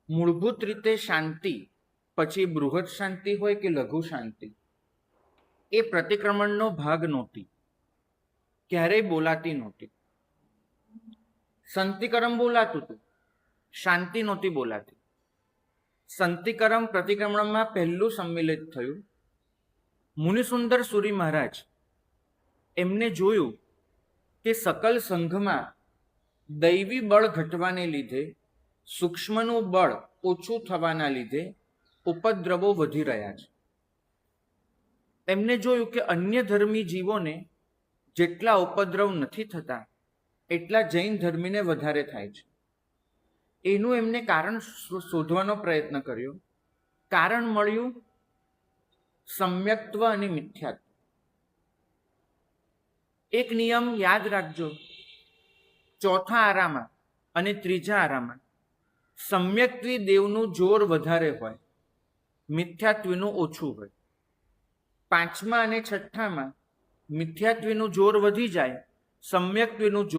મૂળભૂત રીતે શાંતિ, પછી બૃહદ શાંતિ હોય કે લઘુ શાંતિ, એ પ્રતિક્રમણનો ભાગ નહોતી, ક્યારેય બોલાતી નહોતી. સંતિકરમ બોલાતું હતું, શાંતિ નહોતી બોલાતી. સંતિકરમ પ્રતિક્રમણમાં પહેલું સંમિલિત થયું. મુનિસુંદર સુરી મહારાજ એમને જોયું કે સકલ સંઘમાં દૈવી બળ ઘટવાને લીધે, સૂક્ષ્મનું બળ ઓછું થવાના લીધે ઉપદ્રવો વધી રહ્યા છે. એમને જોયું કે અન્ય ધર્મી જીવોને જેટલા ઉપદ્રવ નથી થતા એટલા જૈન ધર્મીને વધારે થાય છે. એનું એમને કારણ શોધવાનો પ્રયત્ન કર્યો. કારણ મળ્યું સમ્યક્ત્વ અને મિથ્યાત્વ. એક નિયમ યાદ રાખજો, ચોથા આરામાં અને ત્રીજા આરામાં સમ્યક્ત્વી દેવનું જોર વધારે હોય, મિથ્યાત્વીનું ઓછું હોય. પાંચમા અને છઠ્ઠામાં મિથ્યાત્વીનું જોર વધી જાય, સમ્યક્ત્વીનું